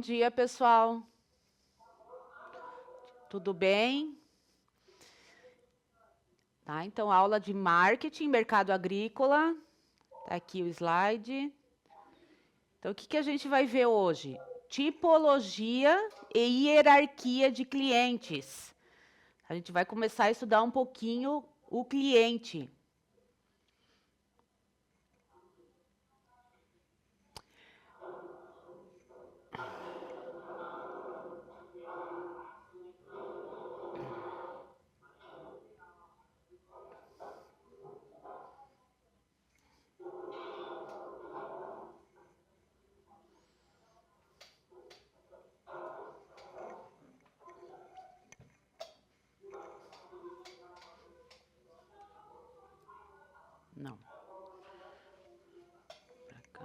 dia, pessoal. Tudo bem? Tá, então, aula de marketing, mercado agrícola. Tá aqui o slide. Então, o que a gente vai ver hoje? Tipologia e hierarquia de clientes. A gente vai começar a estudar um pouquinho o cliente. Não. Pra cá.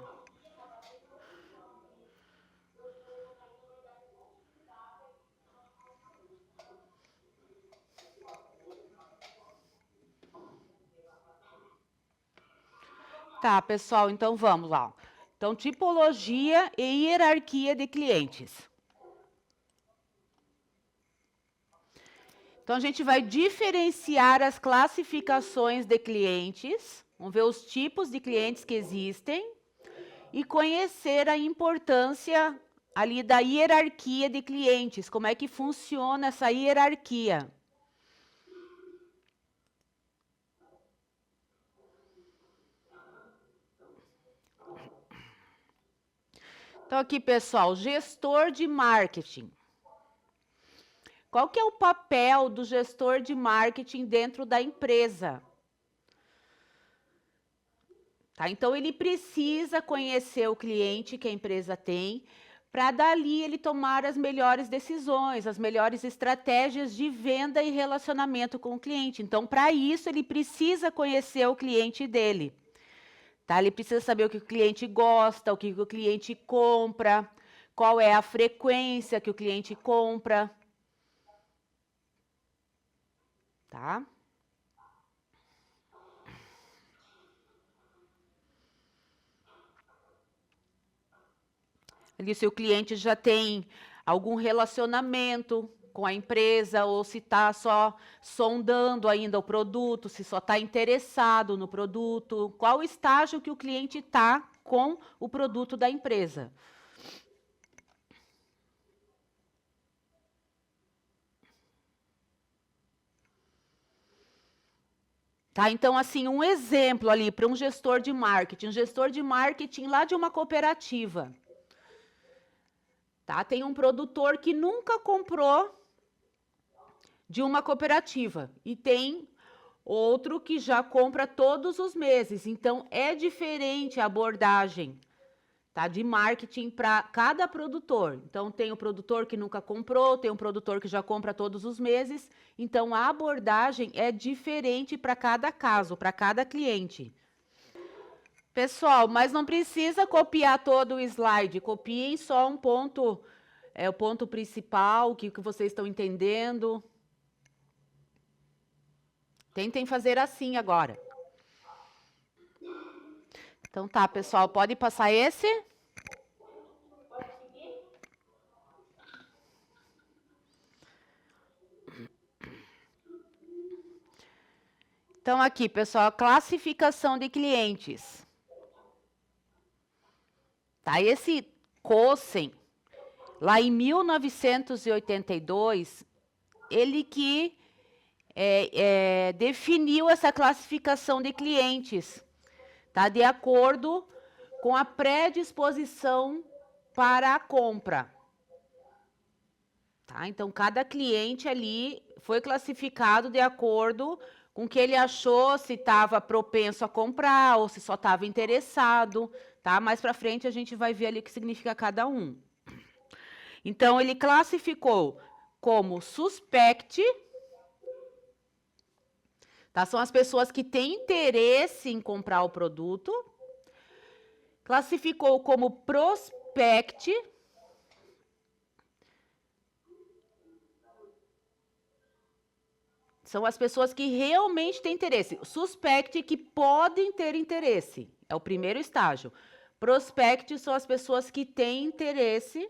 Tá, pessoal, então vamos lá. Então, tipologia e hierarquia de clientes. Então, a gente vai diferenciar as classificações de clientes, vamos ver os tipos de clientes que existem e conhecer a importância ali da hierarquia de clientes, como é que funciona essa hierarquia. Então, aqui, pessoal, gestor de marketing. Qual que é o papel do gestor de marketing dentro da empresa? Tá, então, ele precisa conhecer o cliente que a empresa tem, para dali ele tomar as melhores decisões, as melhores estratégias de venda e relacionamento com o cliente. Então, para isso, ele precisa conhecer o cliente dele. Tá? Ele precisa saber o que o cliente gosta, o que o cliente compra, qual é a frequência que o cliente compra. Tá? Ali, se o cliente já tem algum relacionamento com a empresa, ou se está só sondando ainda o produto, se só está interessado no produto, qual o estágio que o cliente está com o produto da empresa. Tá, então, assim, um exemplo ali para um gestor de marketing lá de uma cooperativa. Tá, tem um produtor que nunca comprou de uma cooperativa e tem outro que já compra todos os meses. Então, é diferente a abordagem, tá, de marketing para cada produtor. Então, tem o produtor que nunca comprou, tem um produtor que já compra todos os meses. Então, a abordagem é diferente para cada caso, para cada cliente. Pessoal, mas não precisa copiar todo o slide. Copiem só um ponto, o ponto principal, o que vocês estão entendendo. Tentem fazer assim agora. Então tá, pessoal, pode passar esse? Então aqui, pessoal, classificação de clientes. Tá, esse Cossen, lá em 1982, ele que definiu essa classificação de clientes, tá, de acordo com a predisposição para a compra. Tá, então, cada cliente ali foi classificado de acordo com o que ele achou, se estava propenso a comprar ou se só estava interessado, tá? Mais para frente a gente vai ver ali o que significa cada um. Então, ele classificou como suspect, tá? São as pessoas que têm interesse em comprar o produto. Classificou como prospect, são as pessoas que realmente têm interesse. Suspect, que podem ter interesse. É o primeiro estágio. Prospect são as pessoas que têm interesse.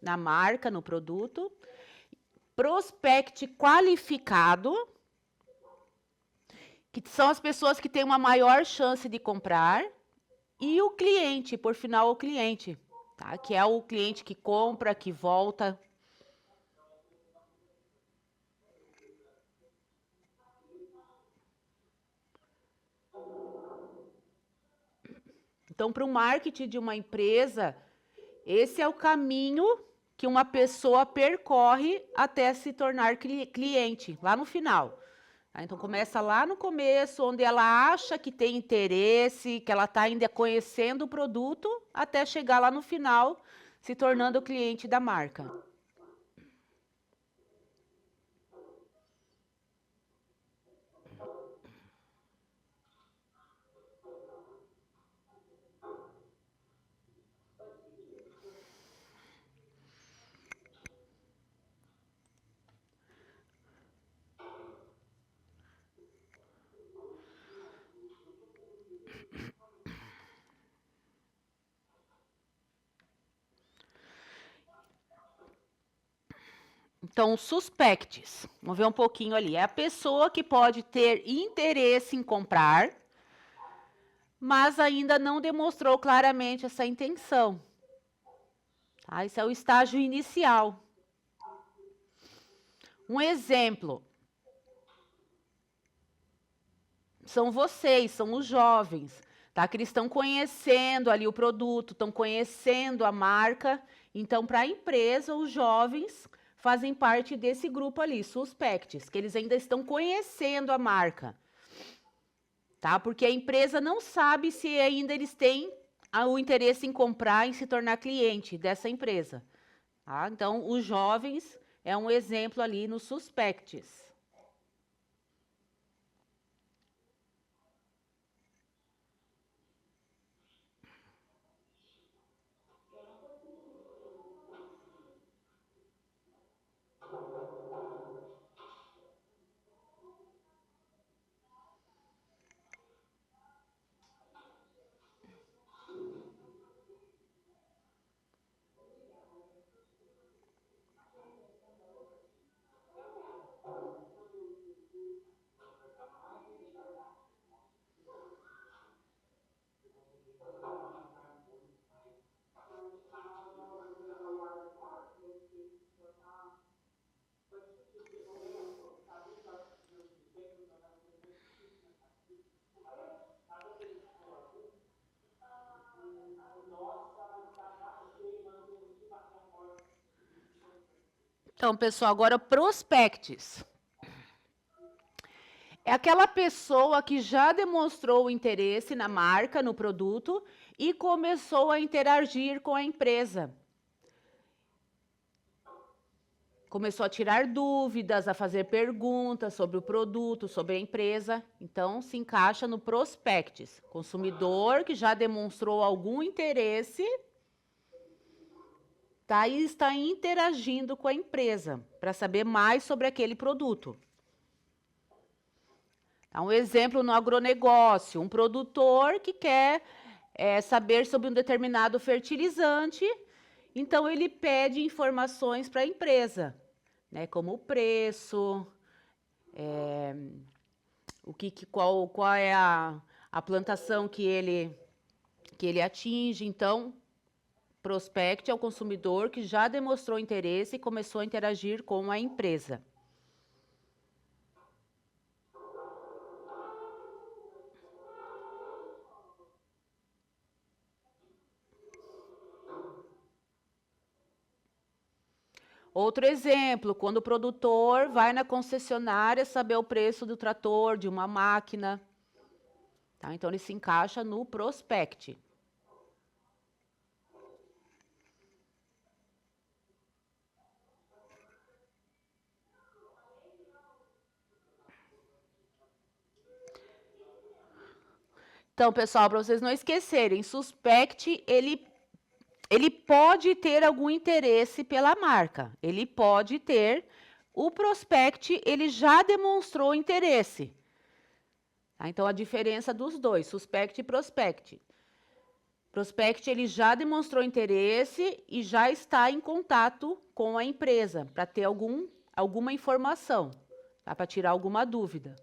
na marca, no produto. Prospect qualificado, que são as pessoas que têm uma maior chance de comprar. E o cliente, por final, o cliente, tá? Que é o cliente que compra, que volta. Então, para o marketing de uma empresa, esse é o caminho que uma pessoa percorre até se tornar cliente, lá no final. Então, começa lá no começo, onde ela acha que tem interesse, que ela está ainda conhecendo o produto, até chegar lá no final, se tornando cliente da marca. Então, suspects, vamos ver um pouquinho ali. É a pessoa que pode ter interesse em comprar, mas ainda não demonstrou claramente essa intenção. Tá? Esse é o estágio inicial. Um exemplo. São vocês, são os jovens, tá? Que eles estão conhecendo ali o produto, estão conhecendo a marca. Então, para a empresa, os jovens fazem parte desse grupo ali, suspects, que eles ainda estão conhecendo a marca, tá? Porque a empresa não sabe se ainda eles têm o interesse em comprar, em se tornar cliente dessa empresa, tá? Então, os jovens é um exemplo ali nos suspects. Então, pessoal, agora prospects. É aquela pessoa que já demonstrou interesse na marca, no produto e começou a interagir com a empresa. Começou a tirar dúvidas, a fazer perguntas sobre o produto, sobre a empresa. Então, se encaixa no prospects. Consumidor que já demonstrou algum interesse, tá? E está interagindo com a empresa para saber mais sobre aquele produto. Um exemplo no agronegócio, um produtor que quer saber sobre um determinado fertilizante, então ele pede informações para a empresa, né, como o preço, qual é a plantação que ele atinge. Então, prospect é o consumidor que já demonstrou interesse e começou a interagir com a empresa. Outro exemplo, quando o produtor vai na concessionária saber o preço do trator, de uma máquina. Tá? Então, ele se encaixa no prospect. Então, pessoal, para vocês não esquecerem, suspect, ele pode ter algum interesse pela marca. Ele pode ter. O prospect, ele já demonstrou interesse. Tá? Então, a diferença dos dois, suspect e prospect. Prospect, ele já demonstrou interesse e já está em contato com a empresa para ter alguma informação, tá? Para tirar alguma dúvida.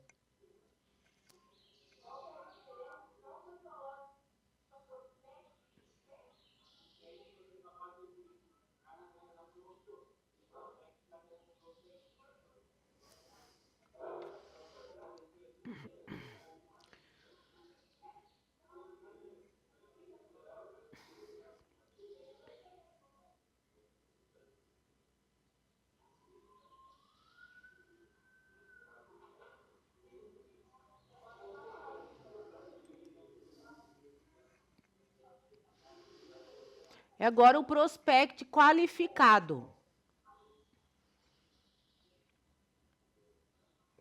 E agora o prospect qualificado.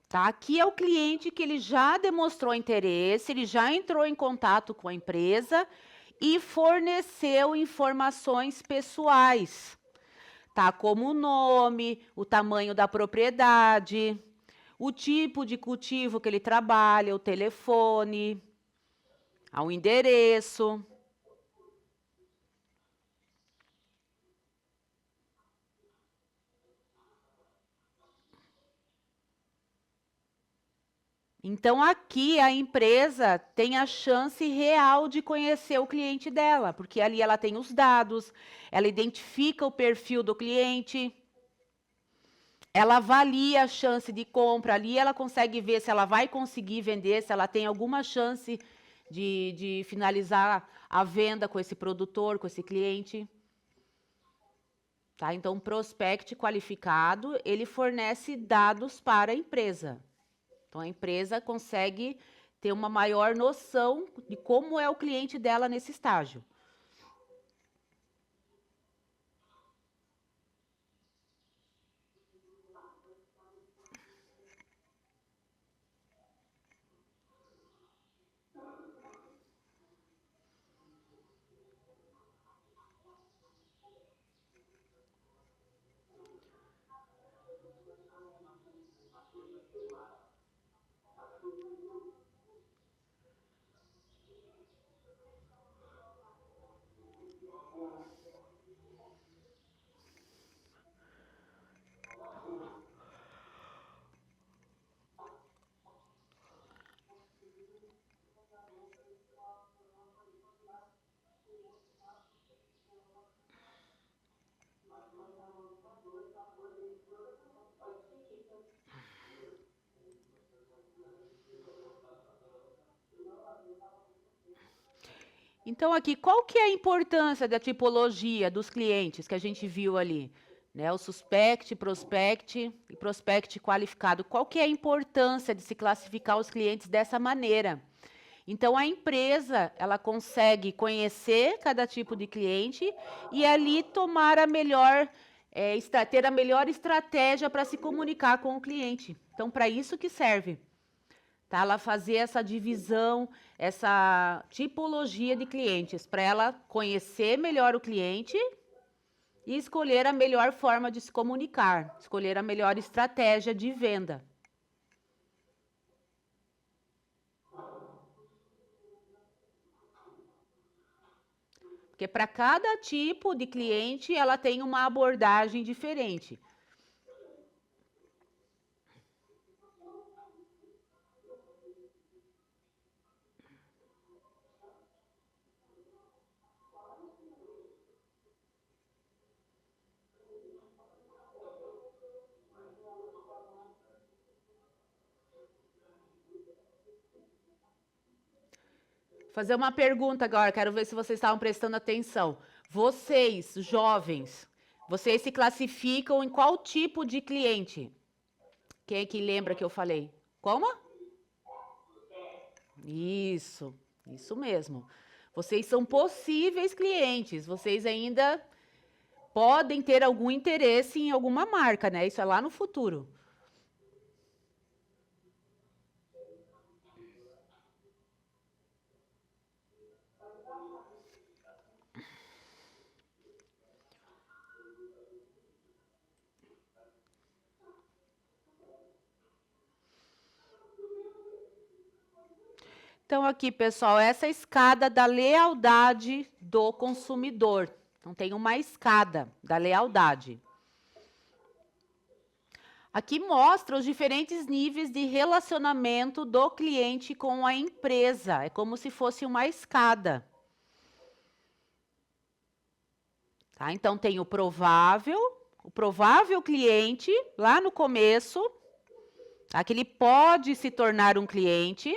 Tá? Aqui é o cliente que ele já demonstrou interesse, ele já entrou em contato com a empresa e forneceu informações pessoais, tá? Como o nome, o tamanho da propriedade, o tipo de cultivo que ele trabalha, o telefone, o endereço. Então, aqui a empresa tem a chance real de conhecer o cliente dela, porque ali ela tem os dados, ela identifica o perfil do cliente, ela avalia a chance de compra, ali ela consegue ver se ela vai conseguir vender, se ela tem alguma chance de finalizar a venda com esse produtor, com esse cliente. Tá? Então, o prospect qualificado, ele fornece dados para a empresa. Então, a empresa consegue ter uma maior noção de como é o cliente dela nesse estágio. Então, aqui, qual que é a importância da tipologia dos clientes que a gente viu ali? Né, o suspect, prospect e prospect qualificado. Qual que é a importância de se classificar os clientes dessa maneira? Então, a empresa, ela consegue conhecer cada tipo de cliente e ali tomar a melhor, ter a melhor estratégia para se comunicar com o cliente. Então, para isso que serve. Tá? Ela fazer essa divisão, essa tipologia de clientes, para ela conhecer melhor o cliente e escolher a melhor forma de se comunicar, escolher a melhor estratégia de venda. Porque para cada tipo de cliente, ela tem uma abordagem diferente. Fazer uma pergunta agora, quero ver se vocês estavam prestando atenção. Vocês, jovens, vocês se classificam em qual tipo de cliente? Quem é que lembra que eu falei? Como? Isso mesmo. Vocês são possíveis clientes, vocês ainda podem ter algum interesse em alguma marca, né? Isso é lá no futuro. Então, aqui, pessoal, essa escada da lealdade do consumidor. Então, tem uma escada da lealdade. Aqui mostra os diferentes níveis de relacionamento do cliente com a empresa. É como se fosse uma escada. Tá? Então, tem o provável cliente, lá no começo, tá? Que ele pode se tornar um cliente.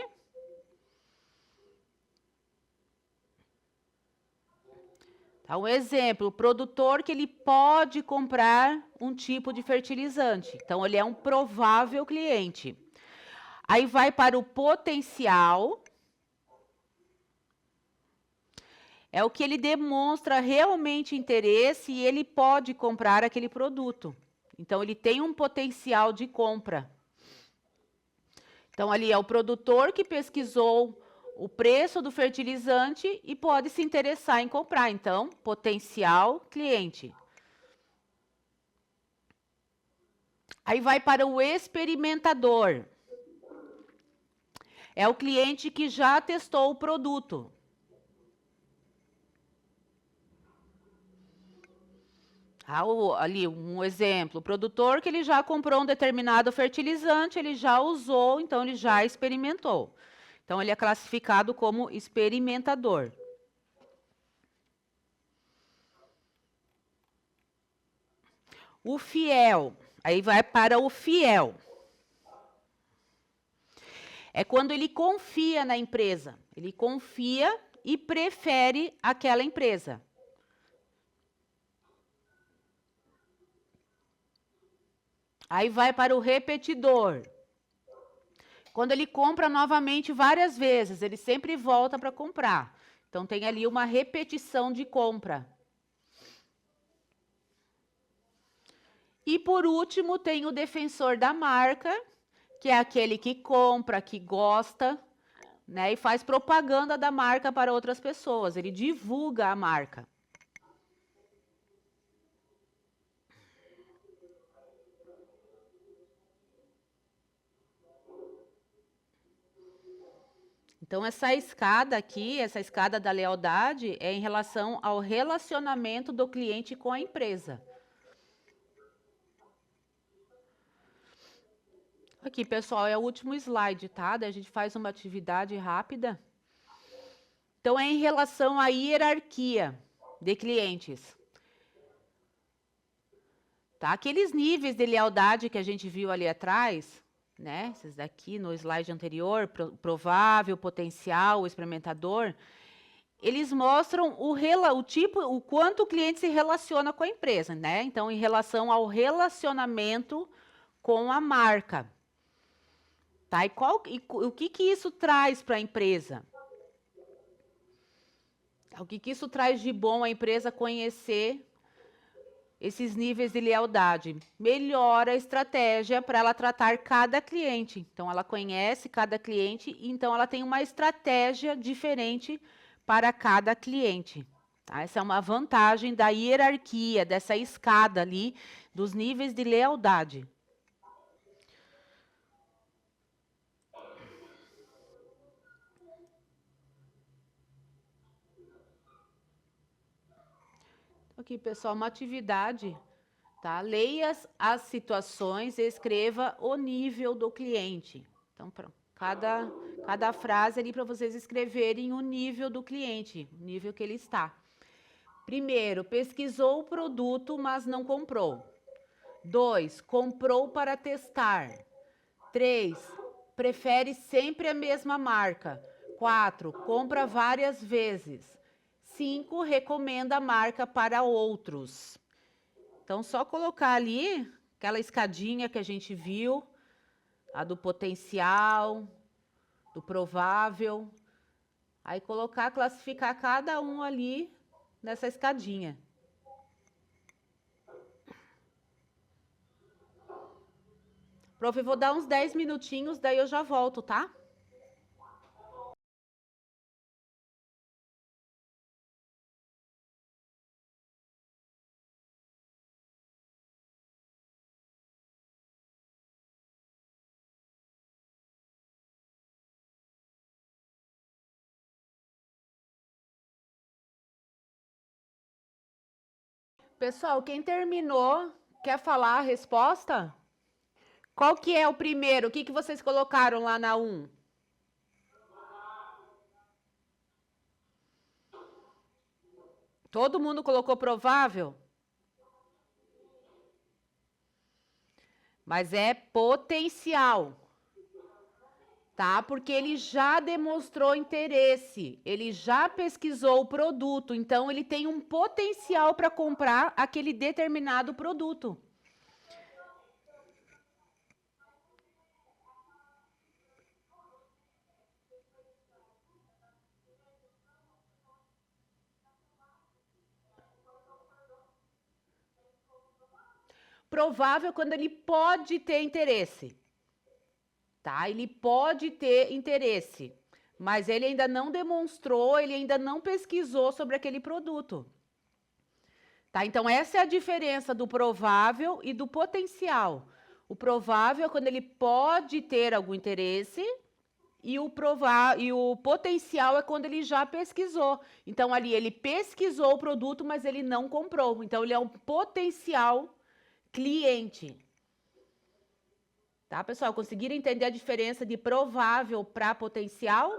Tá? Um exemplo, o produtor que ele pode comprar um tipo de fertilizante. Então, ele é um provável cliente. Aí vai para o potencial. É o que ele demonstra realmente interesse e ele pode comprar aquele produto. Então, ele tem um potencial de compra. Então, ali é o produtor que pesquisou o preço do fertilizante e pode se interessar em comprar. Então, potencial cliente. Aí vai para o experimentador. É o cliente que já testou o produto. Ali um exemplo, o produtor que ele já comprou um determinado fertilizante, ele já usou, então ele já experimentou. Então, ele é classificado como experimentador. O fiel, aí vai para o fiel. É quando ele confia na empresa. Ele confia e prefere aquela empresa. Aí vai para o repetidor. Quando ele compra novamente várias vezes, ele sempre volta para comprar. Então, tem ali uma repetição de compra. E, por último, tem o defensor da marca, que é aquele que compra, que gosta, né, e faz propaganda da marca para outras pessoas. Ele divulga a marca. Então, essa escada aqui, essa escada da lealdade, é em relação ao relacionamento do cliente com a empresa. Aqui, pessoal, é o último slide, tá? Daí a gente faz uma atividade rápida. Então, é em relação à hierarquia de clientes. Tá? Aqueles níveis de lealdade que a gente viu ali atrás, né? Esses daqui no slide anterior, provável, potencial, experimentador, eles mostram o tipo, o quanto o cliente se relaciona com a empresa, né? Então, em relação ao relacionamento com a marca. Tá? E o que isso traz para a empresa? O que isso traz de bom a empresa conhecer esses níveis de lealdade? Melhora a estratégia para ela tratar cada cliente. Então, ela conhece cada cliente, então ela tem uma estratégia diferente para cada cliente. Tá? Essa é uma vantagem da hierarquia, dessa escada ali, dos níveis de lealdade. Aqui, pessoal, uma atividade, tá? Leia as situações e escreva o nível do cliente. Então, cada frase ali para vocês escreverem o nível do cliente, o nível que ele está. Primeiro, pesquisou o produto, mas não comprou. 2, comprou para testar. 3, prefere sempre a mesma marca. 4, compra várias vezes. 5, recomenda a marca para outros. Então, só colocar ali aquela escadinha que a gente viu, a do potencial, do provável. Aí colocar, classificar cada um ali nessa escadinha. Prof, eu vou dar uns 10 minutinhos, daí eu já volto, tá? Pessoal, quem terminou, quer falar a resposta? Qual que é o primeiro? O que vocês colocaram lá na 1? Todo mundo colocou provável? Mas é potencial, tá? Porque ele já demonstrou interesse, ele já pesquisou o produto, então ele tem um potencial para comprar aquele determinado produto. Provável quando ele pode ter interesse, tá? Ele pode ter interesse, mas ele ainda não demonstrou, ele ainda não pesquisou sobre aquele produto. Tá? Então, essa é a diferença do provável e do potencial. O provável é quando ele pode ter algum interesse e o potencial é quando ele já pesquisou. Então, ali ele pesquisou o produto, mas ele não comprou. Então, ele é um potencial cliente. Tá, pessoal? Conseguiram entender a diferença de provável para potencial?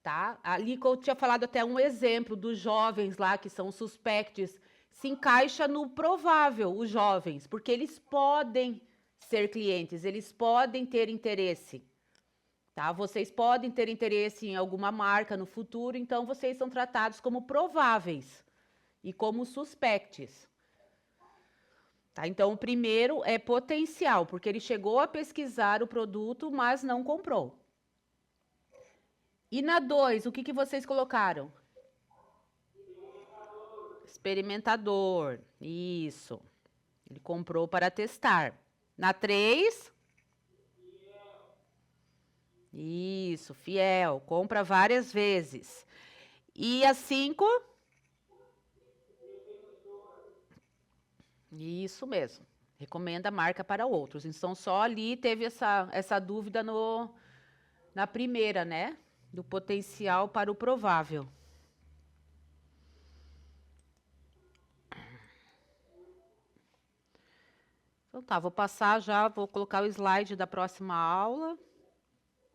Tá? Ali que eu tinha falado até um exemplo dos jovens lá que são suspects, se encaixa no provável, os jovens, porque eles podem ser clientes, eles podem ter interesse, tá? Vocês podem ter interesse em alguma marca no futuro, então vocês são tratados como prováveis e como suspects. Tá? Então, o primeiro é potencial, porque ele chegou a pesquisar o produto, mas não comprou. E na 2, o que vocês colocaram? Experimentador. Isso. Ele comprou para testar. Na 3? Isso, fiel. Compra várias vezes. E a 5? Isso mesmo. Recomenda a marca para outros. Então, só ali teve essa dúvida na primeira, né? Do potencial para o provável. Então tá, vou passar já, vou colocar o slide da próxima aula.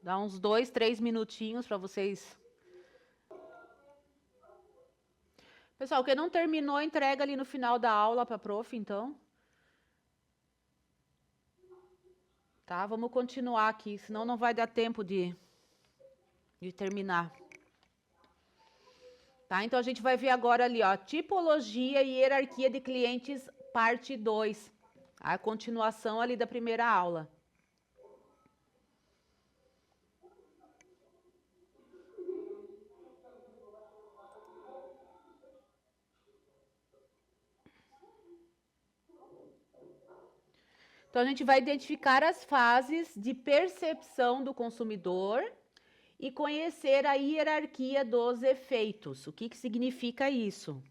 Dá uns 2, 3 minutinhos para vocês. Pessoal, quem não terminou, entrega ali no final da aula para a prof, então. Tá, vamos continuar aqui, senão não vai dar tempo de terminar. Tá, então a gente vai ver agora ali, ó, tipologia e hierarquia de clientes, parte 2. A continuação ali da primeira aula. Então, a gente vai identificar as fases de percepção do consumidor e conhecer a hierarquia dos efeitos. O que significa isso?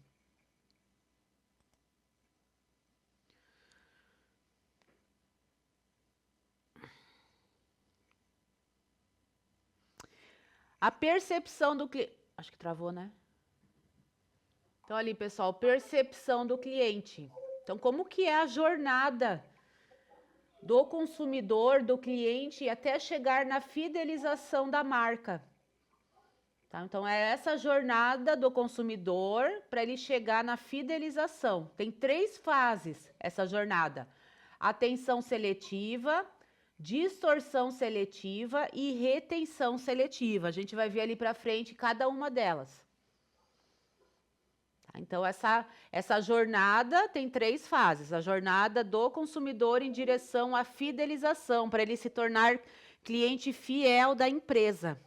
A percepção do cliente. Acho que travou, né? Então, ali, pessoal, percepção do cliente. Então, como que é a jornada do consumidor, do cliente, até chegar na fidelização da marca? Tá? Então, é essa jornada do consumidor para ele chegar na fidelização. Tem 3 fases essa jornada: atenção seletiva, distorção seletiva e retenção seletiva. A gente vai ver ali para frente cada uma delas. Tá? Então, essa jornada tem 3 fases. A jornada do consumidor em direção à fidelização, para ele se tornar cliente fiel da empresa.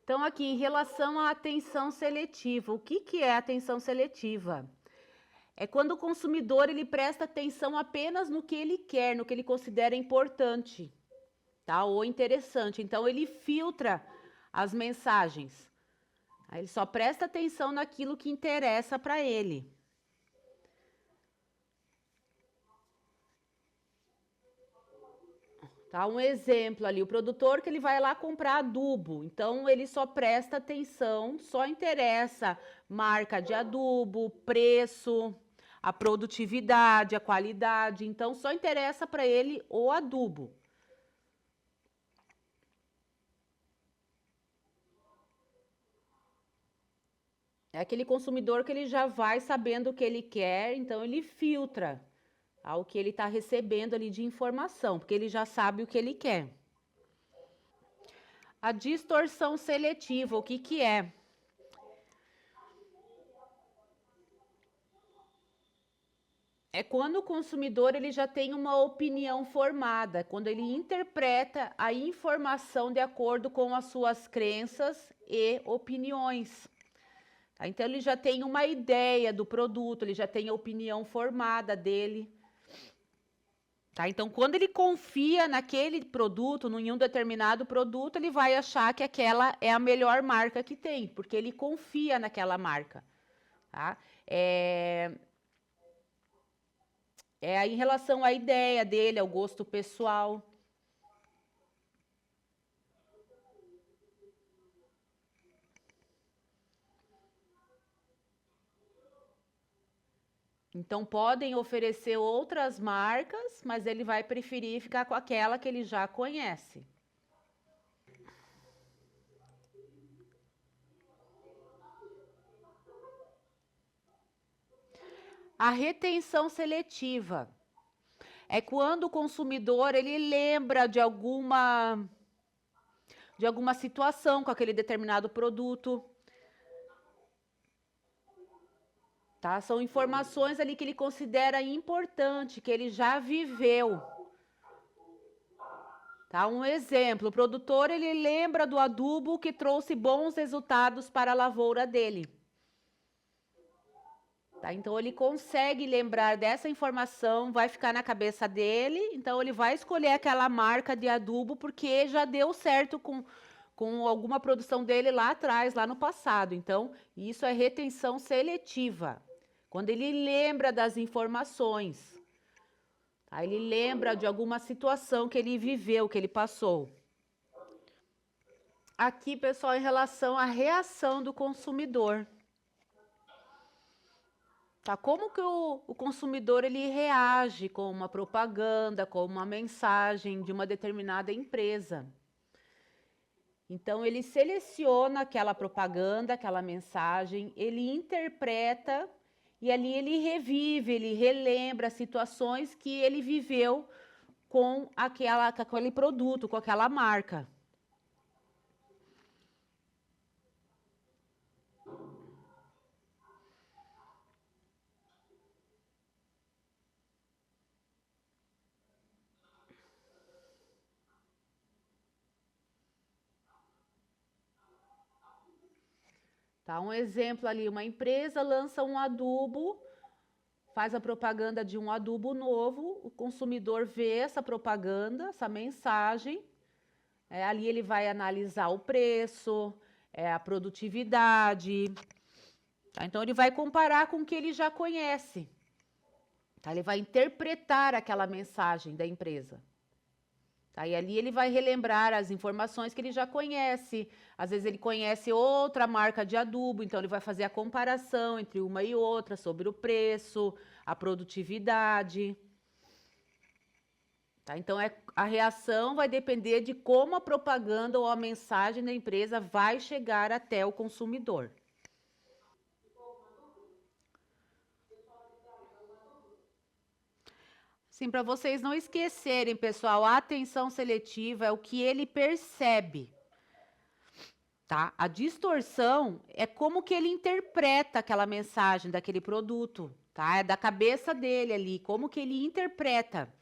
Então, aqui, em relação à atenção seletiva, o que é atenção seletiva? É quando o consumidor ele presta atenção apenas no que ele quer, no que ele considera importante, tá? Ou interessante. Então, ele filtra as mensagens. Aí ele só presta atenção naquilo que interessa para ele. Tá? Um exemplo ali, o produtor que ele vai lá comprar adubo, então ele só presta atenção, só interessa marca de adubo, preço, a produtividade, a qualidade, então só interessa para ele o adubo. É aquele consumidor que ele já vai sabendo o que ele quer, então ele filtra ao que ele está recebendo ali de informação, porque ele já sabe o que ele quer. A distorção seletiva, o que que é? É quando o consumidor ele já tem uma opinião formada, quando ele interpreta a informação de acordo com as suas crenças e opiniões. Tá? Então ele já tem uma ideia do produto, ele já tem a opinião formada dele. Tá? Então, quando ele confia naquele produto, em um determinado produto, ele vai achar que aquela é a melhor marca que tem, porque ele confia naquela marca. Tá? É em relação à ideia dele, ao gosto pessoal. Então, podem oferecer outras marcas, mas ele vai preferir ficar com aquela que ele já conhece. A retenção seletiva é quando o consumidor ele lembra de alguma situação com aquele determinado produto. Tá? São informações ali que ele considera importante, que ele já viveu. Tá? Um exemplo, o produtor ele lembra do adubo que trouxe bons resultados para a lavoura dele. Tá? Então ele consegue lembrar dessa informação, vai ficar na cabeça dele, então ele vai escolher aquela marca de adubo porque já deu certo com alguma produção dele lá atrás, lá no passado. Então, isso é retenção seletiva. Quando ele lembra das informações, tá? Ele lembra de alguma situação que ele viveu, que ele passou. Aqui, pessoal, em relação à reação do consumidor. Tá? Como que o consumidor ele reage com uma propaganda, com uma mensagem de uma determinada empresa? Então, ele seleciona aquela propaganda, aquela mensagem, ele interpreta e ali ele revive, ele relembra situações que ele viveu com aquele produto, com aquela marca. Tá? Um exemplo ali, uma empresa lança um adubo, faz a propaganda de um adubo novo, o consumidor vê essa propaganda, essa mensagem, ali ele vai analisar o preço, a produtividade, tá? Então ele vai comparar com o que ele já conhece, tá? Ele vai interpretar aquela mensagem da empresa. Tá? E ali ele vai relembrar as informações que ele já conhece. Às vezes ele conhece outra marca de adubo, então ele vai fazer a comparação entre uma e outra sobre o preço, a produtividade. Tá? Então a reação vai depender de como a propaganda ou a mensagem da empresa vai chegar até o consumidor. Sim, para vocês não esquecerem, pessoal, a atenção seletiva é o que ele percebe. Tá? A distorção é como que ele interpreta aquela mensagem daquele produto, tá? É da cabeça dele ali, como que ele interpreta.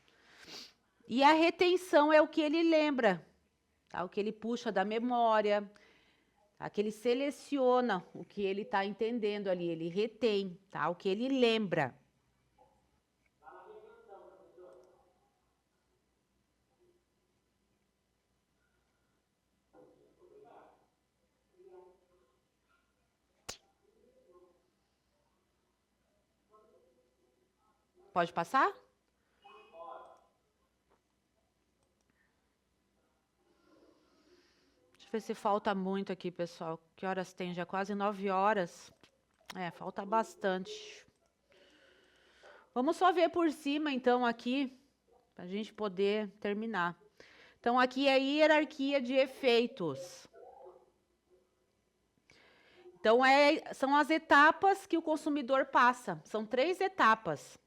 E a retenção é o que ele lembra, tá? O que ele puxa da memória, tá? Que ele seleciona o que ele está entendendo ali, ele retém, tá? O que ele lembra. Pode passar? ver se falta muito aqui, pessoal. Que horas tem? Já quase 9 horas. Falta bastante. Vamos só ver por cima, então, aqui, para a gente poder terminar. Então, aqui é a hierarquia de efeitos. Então, são as etapas que o consumidor passa. São 3 etapas.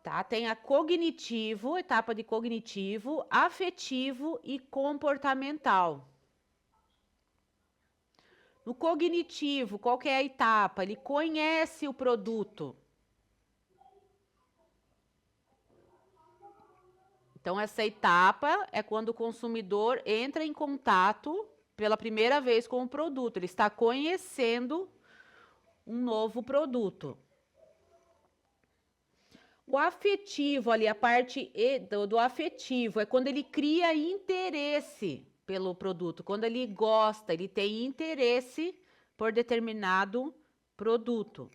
Tá? Tem a cognitivo, etapa de cognitivo, afetivo e comportamental. No cognitivo, qual que é a etapa? Ele conhece o produto. Então, essa etapa é quando o consumidor entra em contato pela primeira vez com o produto. Ele está conhecendo um novo produto. O afetivo, ali, a parte do afetivo, é quando ele cria interesse pelo produto, quando ele gosta, ele tem interesse por determinado produto.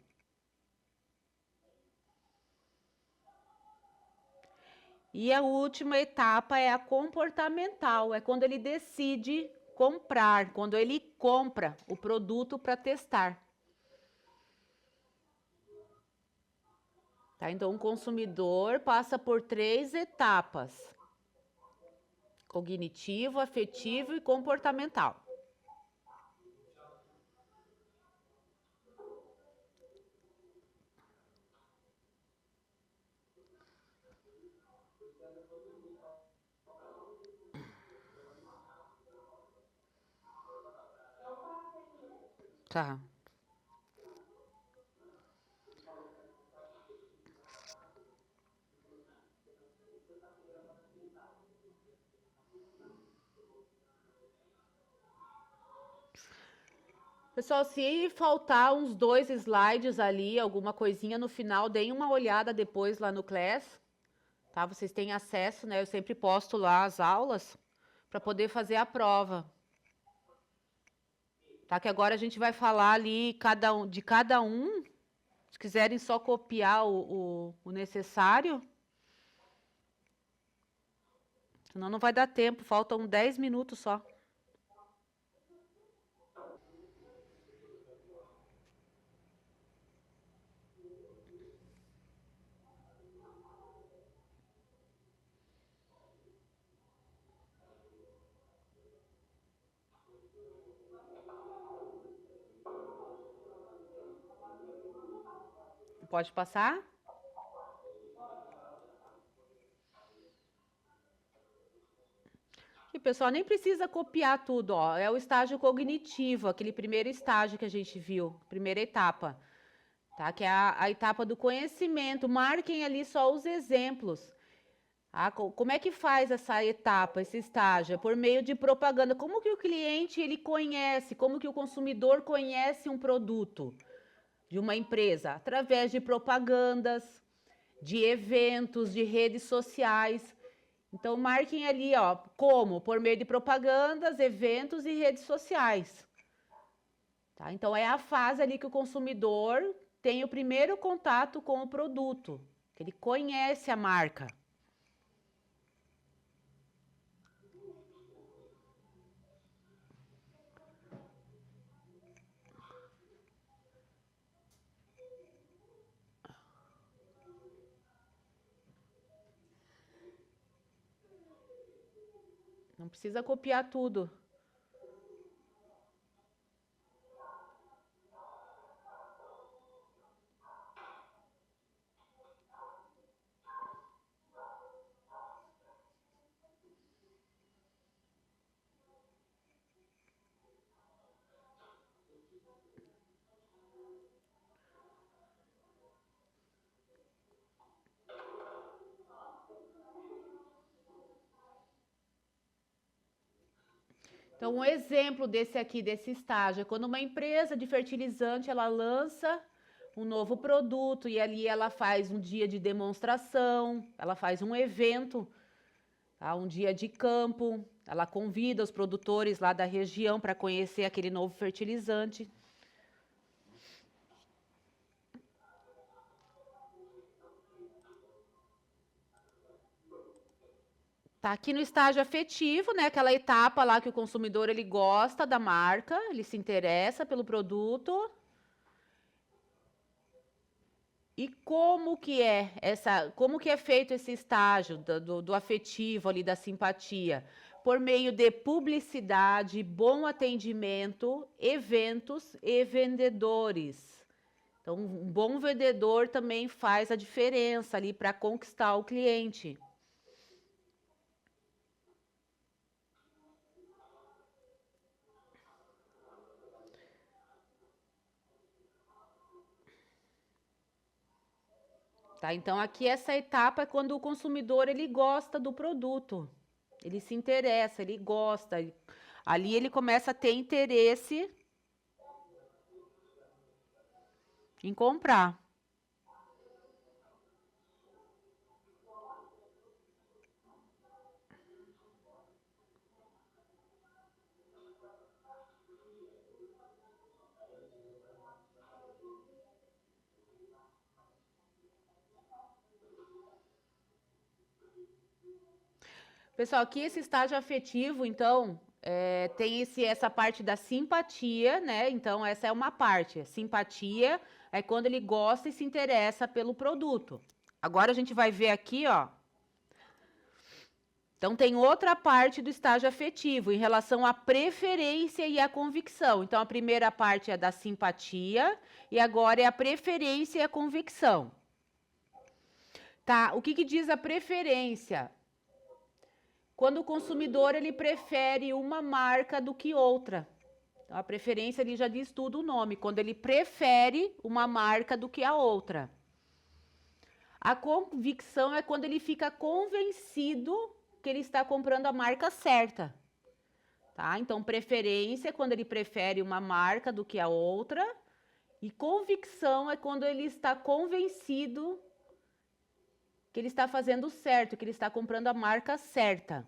E a última etapa é a comportamental, é quando ele decide comprar, quando ele compra o produto para testar. Tá? Então, o consumidor passa por 3 etapas: cognitivo, afetivo e comportamental. Tá. Pessoal, se faltar uns 2 slides ali, alguma coisinha no final, deem uma olhada depois lá no Class, tá? Vocês têm acesso, né? Eu sempre posto lá as aulas para poder fazer a prova. Tá? Que agora a gente vai falar ali de cada um. Se quiserem só copiar o necessário. Senão não vai dar tempo, faltam 10 minutos só. Pode passar? E pessoal, nem precisa copiar tudo, ó. É o estágio cognitivo, aquele primeiro estágio que a gente viu, primeira etapa, tá? Que é a etapa do conhecimento. Marquem ali só os exemplos. Ah, como é que faz essa etapa, esse estágio? É por meio de propaganda. Como que o cliente ele conhece, como que o consumidor conhece um produto de uma empresa? Através de propagandas, de eventos, de redes sociais. Então, marquem ali, ó, como? Por meio de propagandas, eventos e redes sociais. Tá? Então, é a fase ali que o consumidor tem o primeiro contato com o produto, que ele conhece a marca. Não precisa copiar tudo. Então, um exemplo desse aqui, desse estágio, é quando uma empresa de fertilizante, ela lança um novo produto e ali ela faz um dia de demonstração, ela faz um evento, tá? Um dia de campo, ela convida os produtores lá da região para conhecer aquele novo fertilizante. Tá aqui no estágio afetivo, né? Aquela etapa lá que o consumidor ele gosta da marca, ele se interessa pelo produto. E como que é feito esse estágio do afetivo ali, da simpatia? Por meio de publicidade, bom atendimento, eventos e vendedores. Então, um bom vendedor também faz a diferença ali para conquistar o cliente. Tá? Então, aqui essa etapa é quando o consumidor ele gosta do produto, ele se interessa, ele gosta, ali ele começa a ter interesse em comprar. Pessoal, aqui esse estágio afetivo, então, tem essa parte da simpatia, né? Então, essa é uma parte. Simpatia é quando ele gosta e se interessa pelo produto. Agora a gente vai ver aqui, ó. Então, tem outra parte do estágio afetivo em relação à preferência e à convicção. Então, a primeira parte é da simpatia e agora é a preferência e a convicção. Tá? O que que diz a preferência? Quando o consumidor ele prefere uma marca do que outra. Então, a preferência ele já diz tudo o nome, quando ele prefere uma marca do que a outra. A convicção é quando ele fica convencido que ele está comprando a marca certa. Tá? Então, preferência é quando ele prefere uma marca do que a outra. E convicção é quando ele está convencido que ele está fazendo certo, que ele está comprando a marca certa.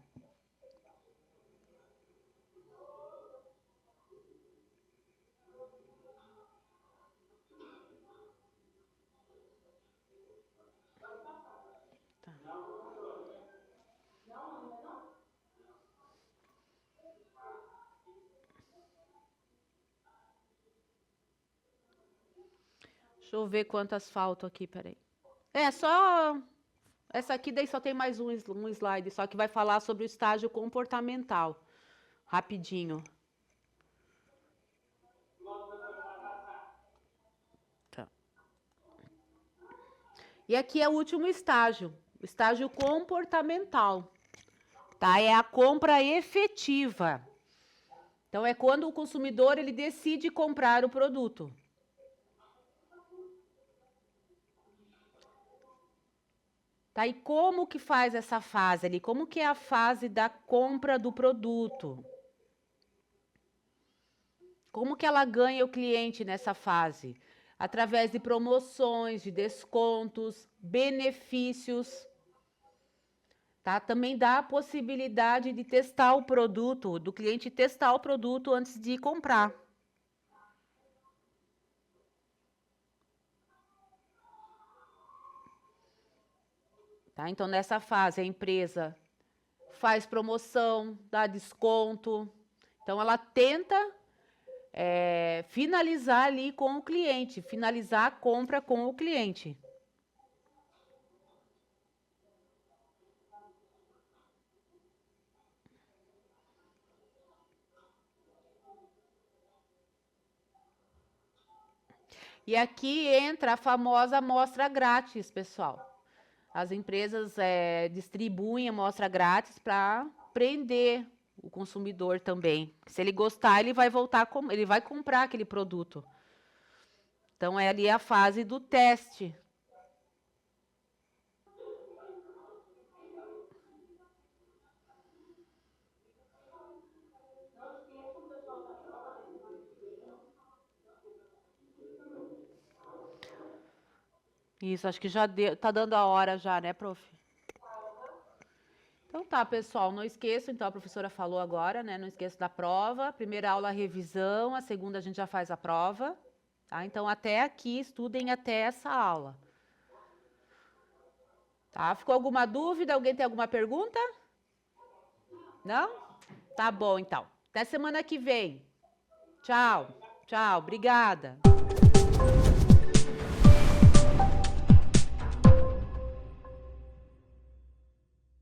Deixa eu ver quantas faltam aqui, peraí. Só essa aqui daí só tem mais um slide, só que vai falar sobre o estágio comportamental. Rapidinho. Tá. E aqui é o último estágio, o estágio comportamental. Tá? É a compra efetiva. Então é quando o consumidor ele decide comprar o produto. Tá? E como que faz essa fase ali? Como que é a fase da compra do produto? Como que ela ganha o cliente nessa fase? Através de promoções, de descontos, benefícios. Tá? Também dá a possibilidade de testar o produto, do cliente testar o produto antes de comprar. Tá? Então, nessa fase, a empresa faz promoção, dá desconto. Então, ela tenta finalizar ali com o cliente, finalizar a compra com o cliente. E aqui entra a famosa amostra grátis, pessoal. As empresas distribuem amostra grátis para prender o consumidor também. Se ele gostar, ele vai voltar, ele vai comprar aquele produto. Então, é ali a fase do teste. Isso, acho que já tá dando a hora já, né, prof? Então tá, pessoal, não esqueça, então a professora falou agora, né? Não esqueça da prova. Primeira aula revisão, a segunda a gente já faz a prova, tá? Então até aqui, estudem até essa aula. Tá? Ficou alguma dúvida? Alguém tem alguma pergunta? Não? Tá bom, então. Até semana que vem. Tchau, tchau, obrigada.